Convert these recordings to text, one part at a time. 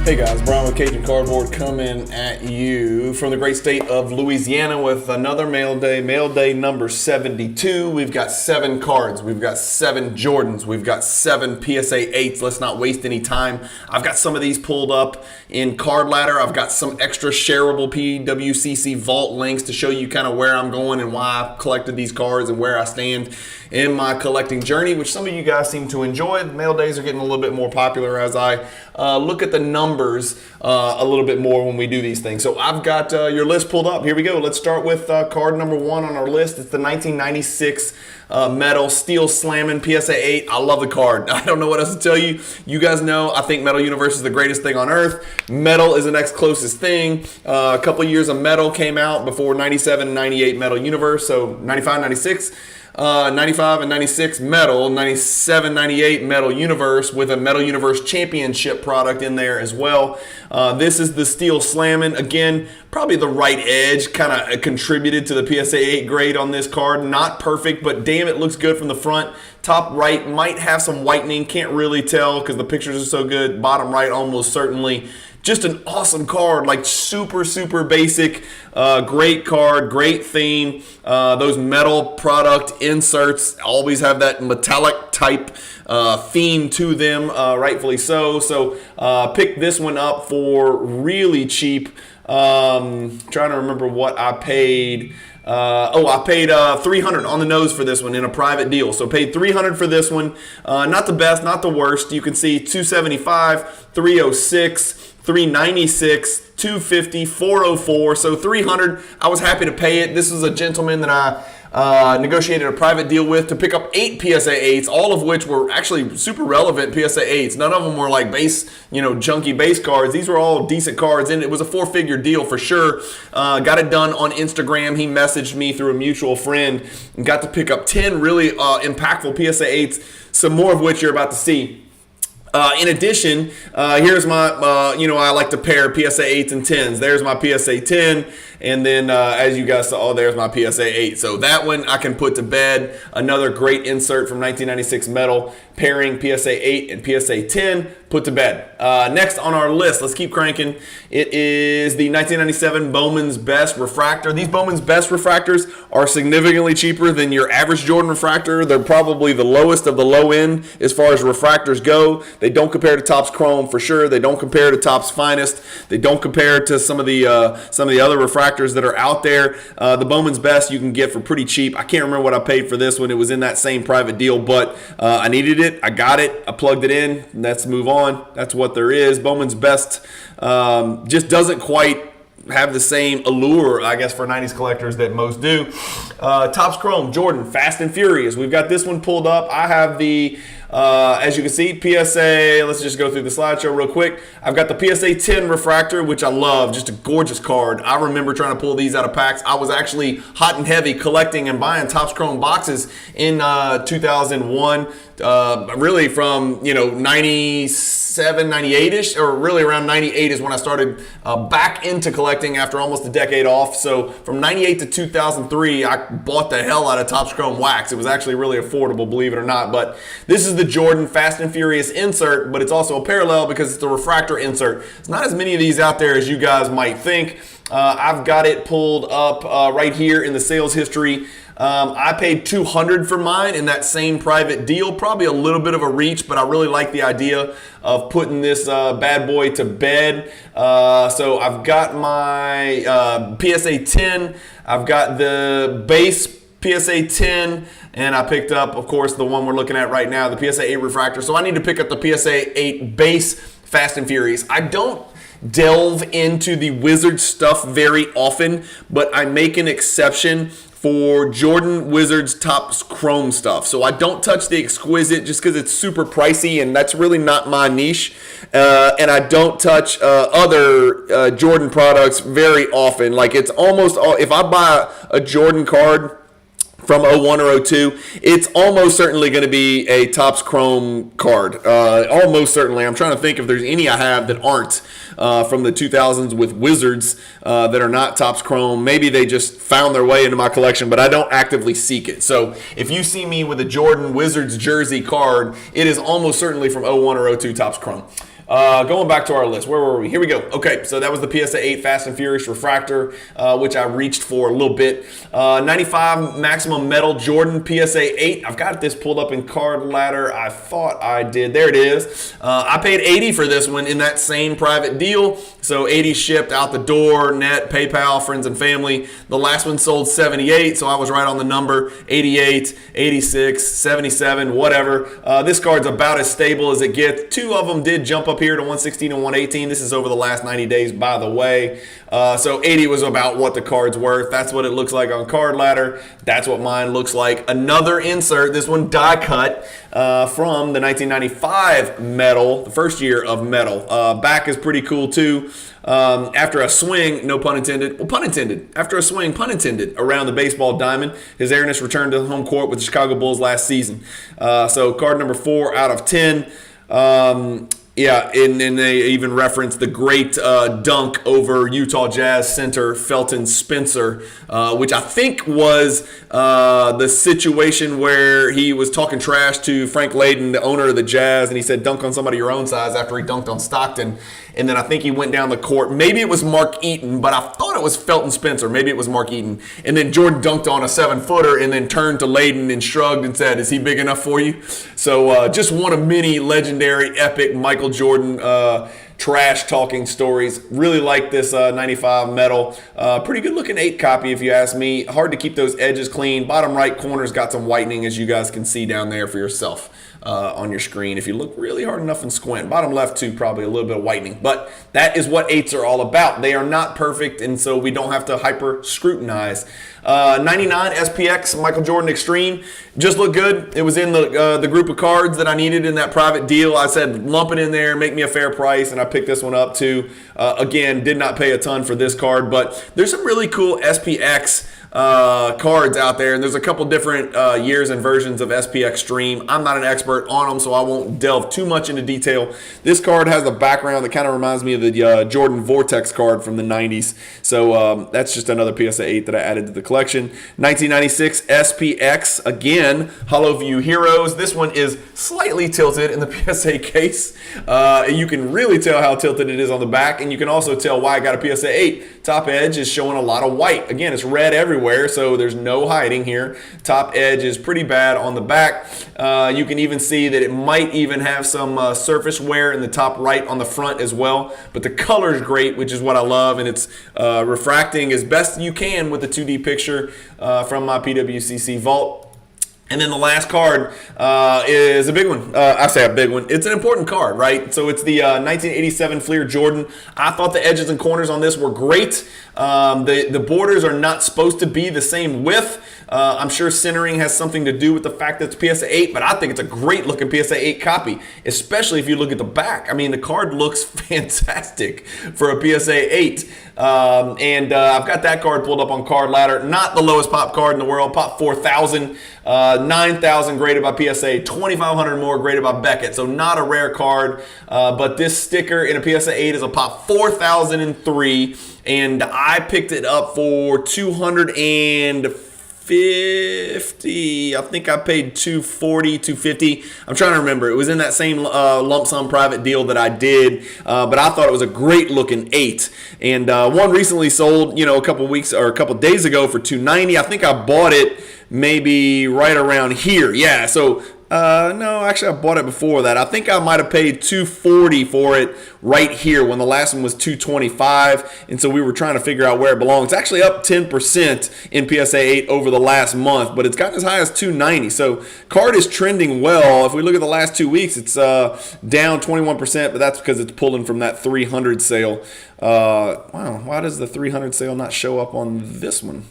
Hey guys, Brian with Cajun Cardboard coming at you from the great state of Louisiana with another mail day number 72. We've got 7 cards, we've got 7 Jordans, we've got 7 PSA 8s. Let's not waste any time. I've got some of these pulled up in Card Ladder. I've got some extra shareable PWCC vault links to show you kind of where I'm going and why I collected these cards and where I stand in my collecting journey, which some of you guys seem to enjoy. Mail days are getting a little bit more popular as I look at the numbers a little bit more when we do these things. So I've got your list pulled up. Here we go. Let's start with card number 1 on our list. It's the 1996 Metal Steel Slamming PSA 8. I love the card. I don't know what else to tell you. You guys know I think Metal Universe is the greatest thing on earth. Metal is the next closest thing. A couple of years of Metal came out before 97 and 98 Metal Universe. So 95, 96. 95 and 96 Metal, 97, 98 Metal Universe with a Metal Universe Championship product in there as well. This is the Steel Slammin'. Again, probably the right edge kind of contributed to the PSA 8 grade on this card. Not perfect, but damn, it looks good from the front. Top right might have some whitening. Can't really tell because the pictures are so good. Bottom right almost certainly. Just an awesome card, like super, super basic. Great card, great theme. Those metal product inserts always have that metallic type theme to them, rightfully so. So picked this one up for really cheap. Trying to remember what I paid. I paid $300 on the nose for this one in a private deal. So paid $300 for this one. Not the best, not the worst. You can see $275, $306. $396, $250, $404, so $300. I was happy to pay it. This is a gentleman that I negotiated a private deal with to pick up 8 PSA 8s, all of which were actually super relevant PSA 8s. None of them were like base, junky base cards. These were all decent cards, and it was a 4-figure deal for sure. Got it done on Instagram. He messaged me through a mutual friend and got to pick up 10 really impactful PSA 8s, some more of which you're about to see. In addition, here's my, I like to pair PSA 8s and 10s. There's my PSA 10, and then as you guys saw, there's my PSA 8. So that one I can put to bed. Another great insert from 1996 Metal, pairing PSA 8 and PSA 10, put to bed. Next on our list, let's keep cranking. It is the 1997 Bowman's Best Refractor. These Bowman's Best Refractors are significantly cheaper than your average Jordan refractor. They're probably the lowest of the low end as far as refractors go. They don't compare to Topps Chrome for sure. They don't compare to Topps Finest. They don't compare to some of the other refractors that are out there. The Bowman's Best you can get for pretty cheap. I can't remember what I paid for this one. It was in that same private deal, but I needed it. I got it. I plugged it in. Let's move on. That's what there is. Bowman's Best just doesn't quite have the same allure, I guess, for 90s collectors that most do. Topps Chrome, Jordan, Fast and Furious. We've got this one pulled up. I have the, as you can see, PSA, let's just go through the slideshow real quick. I've got the PSA 10 refractor, which I love, just a gorgeous card. I remember trying to pull these out of packs. I was actually hot and heavy collecting and buying Topps Chrome boxes in 2001. Really from 97, 98ish, or really around 98 is when I started back into collecting after almost a decade off. So from 98 to 2003, I bought the hell out of Topps Chrome wax. It was actually really affordable, believe it or not. But this is the Jordan Fast and Furious insert, but it's also a parallel because it's a refractor insert. There's not as many of these out there as you guys might think. I've got it pulled up right here in the sales history. I paid $200 for mine in that same private deal. Probably a little bit of a reach, but I really like the idea of putting this bad boy to bed. So I've got my PSA 10. I've got the base PSA 10, and I picked up, of course, the one we're looking at right now, the PSA 8 refractor. So I need to pick up the PSA 8 base Fast and Furious. I don't delve into the Wizard stuff very often, but I make an exception for Jordan Wizards Topps Chrome stuff. So I don't touch the Exquisite just because it's super pricey and that's really not my niche. And I don't touch other Jordan products very often. Like it's almost all, if I buy a Jordan card from 01 or 02, it's almost certainly going to be a Topps Chrome card. Almost certainly. I'm trying to think if there's any I have that aren't from the 2000s with Wizards that are not Topps Chrome. Maybe they just found their way into my collection, but I don't actively seek it. So if you see me with a Jordan Wizards jersey card, it is almost certainly from 01 or 02 Topps Chrome. Going back to our list, where were we? Here we go. Okay, so that was the PSA 8 Fast and Furious Refractor, which I reached for a little bit. 95 Maximum Metal Jordan PSA 8. I've got this pulled up in Card Ladder. I thought I did. There it is. I paid $80 for this one in that same private deal. So $80 shipped out the door, net, PayPal, friends and family. The last one sold $78, so I was right on the number. $88, $86, $77, whatever. This card's about as stable as it gets. Two of them did jump up here to 116 and 118. This is over the last 90 days, by the way. So 80 was about what the card's worth. That's what it looks like on Card Ladder. That's what mine looks like. Another insert, this one die cut from the 1995 Metal, the first year of Metal. Back is pretty cool too. After a swing, no pun intended, well, pun intended, after a swing, pun intended, around the baseball diamond, his airness returned to the home court with the Chicago Bulls last season. So card number 4 out of 10. Yeah, and they even referenced the great dunk over Utah Jazz center Felton Spencer, which I think was the situation where he was talking trash to Frank Layden, the owner of the Jazz, and he said, dunk on somebody your own size after he dunked on Stockton. And then I think he went down the court. Maybe it was Mark Eaton, but I thought it was Felton Spencer. Maybe it was Mark Eaton. And then Jordan dunked on a 7-footer and then turned to Layden and shrugged and said, is he big enough for you? So just one of many legendary, epic Michael Jordan trash-talking stories. Really like this 95 Metal. Pretty good-looking 8 copy, if you ask me. Hard to keep those edges clean. Bottom right corner's got some whitening, as you guys can see down there for yourself on your screen if you look really hard enough and squint. Bottom left, too, probably a little bit of whitening. But that is what 8s are all about. They are not perfect, and so we don't have to hyper-scrutinize. 99 SPX Michael Jordan Extreme just looked good. It was in the group of cards that I needed in that private deal. I said lump it in there, make me a fair price, and I picked this one up too. Again, did not pay a ton for this card, but there's some really cool SPX cards out there, and there's a couple different years and versions of SPX Stream. I'm not an expert on them, so I won't delve too much into detail. This card has a background that kind of reminds me of the Jordan Vortex card from the 90s, so that's just another PSA 8 that I added to the collection. 1996 SPX, again, Hollow View Heroes. This one is slightly tilted in the PSA case. You can really tell how tilted it is on the back, and you can also tell why I got a PSA 8. Top edge is showing a lot of white. Again, it's red everywhere, so there's no hiding here. Top edge is pretty bad on the back. You can even see that it might even have some surface wear in the top right on the front as well, but the color is great, which is what I love, and it's refracting as best you can with the 2D picture from my PWCC vault. And then the last card is a big one. I say a big one. It's an important card, right? So it's the 1987 Fleer Jordan. I thought the edges and corners on this were great. The borders are not supposed to be the same width. I'm sure centering has something to do with the fact that it's PSA 8, but I think it's a great looking PSA 8 copy, especially if you look at the back. I mean, the card looks fantastic for a PSA 8. I've got that card pulled up on Card Ladder. Not the lowest pop card in the world, pop 4,000, 9,000 graded by PSA, 2,500 more graded by Beckett. So not a rare card, but this sticker in a PSA 8 is a pop 4,003, and I picked it up for $250. I think I paid $240, $250. I'm trying to remember. It was in that same lump sum private deal that I did, but I thought it was a great looking 8. And one recently sold, a couple weeks or a couple days ago for $290. I think I bought it maybe right around here. Yeah, so no, actually I bought it before that. I think I might have paid $240 for it right here when the last one was $225, and so we were trying to figure out where it belongs. It's actually up 10% in PSA 8 over the last month, but it's gotten as high as $290. So card is trending well. If we look at the last 2 weeks, it's down 21%, but that's because it's pulling from that 300 sale. Wow, why does the 300 sale not show up on this one?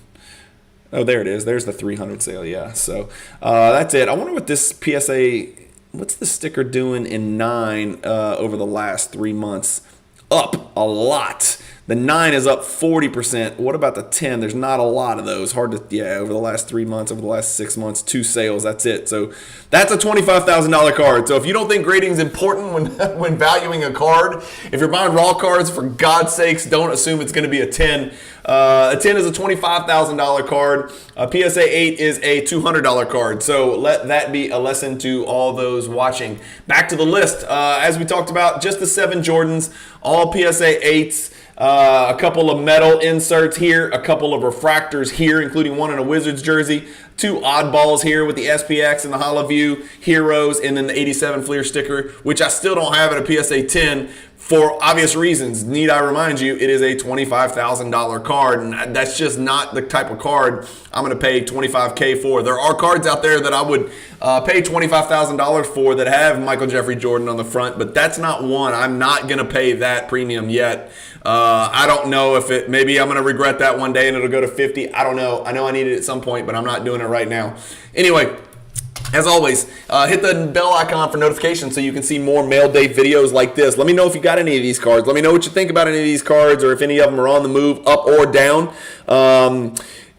Oh, there it is. There's the 300 sale, yeah. So that's it. I wonder what this PSA, what's the sticker doing in 9 over the last 3 months? Up a lot. The 9 is up 40%. What about the 10? There's not a lot of those. Hard to, over the last 3 months, over the last 6 months, 2 sales. That's it. So that's a $25,000 card. So if you don't think grading is important when valuing a card, if you're buying raw cards, for God's sakes, don't assume it's going to be a 10. A 10 is a $25,000 card. A PSA 8 is a $200 card. So let that be a lesson to all those watching. Back to the list. As we talked about, just the 7 Jordans, all PSA 8s. A couple of metal inserts here, a couple of refractors here, including one in a Wizards jersey, 2 oddballs here with the SPX and the Hollowview Heroes, and then the 87 Fleer sticker, which I still don't have at a PSA 10 for obvious reasons. Need I remind you, it is a $25,000 card, and that's just not the type of card I'm going to pay $25K for. There are cards out there that I would pay $25,000 for that have Michael Jeffrey Jordan on the front, but that's not one. I'm not going to pay that premium yet. I don't know if it, maybe I'm going to regret that one day and it'll go to 50. I don't know. I know I need it at some point, but I'm not doing it right now. Anyway, as always, hit the bell icon for notifications so you can see more mail day videos like this. Let me know if you got any of these cards. Let me know what you think about any of these cards, or if any of them are on the move up or down.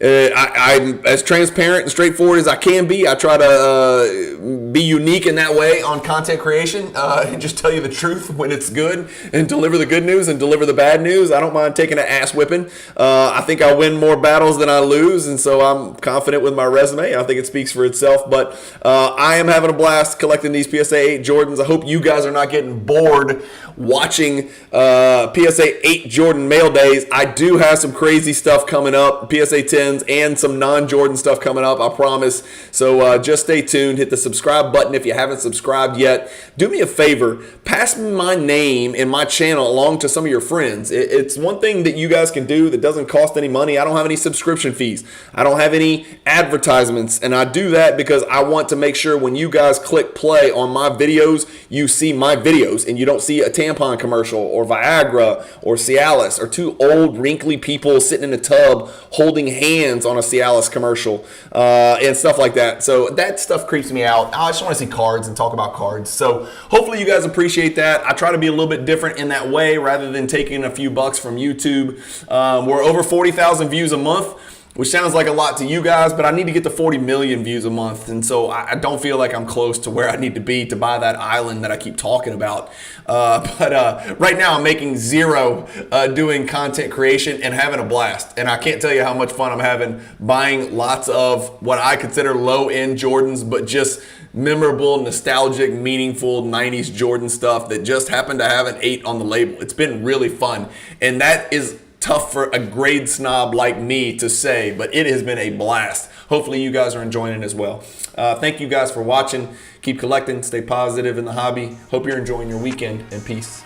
I'm as transparent and straightforward as I can be. I try to be unique in that way on content creation, and just tell you the truth when it's good, and deliver the good news and deliver the bad news. I don't mind taking an ass whipping. I think I win more battles than I lose, and so I'm confident with my resume. I think it speaks for itself, but I am having a blast collecting these PSA 8 Jordans. I hope you guys are not getting bored watching PSA 8 Jordan mail days. I do have some crazy stuff coming up, PSA 10 and some non-Jordan stuff coming up, I promise. So just stay tuned. Hit the subscribe button if you haven't subscribed yet. Do me a favor, pass my name and my channel along to some of your friends. It's one thing that you guys can do that doesn't cost any money. I don't have any subscription fees. I don't have any advertisements, and I do that because I want to make sure when you guys click play on my videos, you see my videos and you don't see a tampon commercial or Viagra or Cialis or 2 old wrinkly people sitting in a tub holding hands on a Cialis commercial and stuff like that. So that stuff creeps me out. I just want to see cards and talk about cards. So hopefully you guys appreciate that. I try to be a little bit different in that way rather than taking a few bucks from YouTube. We're over 40,000 views a month, which sounds like a lot to you guys, but I need to get to 40 million views a month. And so I don't feel like I'm close to where I need to be to buy that island that I keep talking about. But right now I'm making zero doing content creation and having a blast. And I can't tell you how much fun I'm having buying lots of what I consider low-end Jordans, but just memorable, nostalgic, meaningful 90s Jordan stuff that just happened to have an 8 on the label. It's been really fun. And that is tough for a grade snob like me to say, but it has been a blast. Hopefully you guys are enjoying it as well. Thank you guys for watching. Keep collecting, stay positive in the hobby. Hope you're enjoying your weekend, and peace.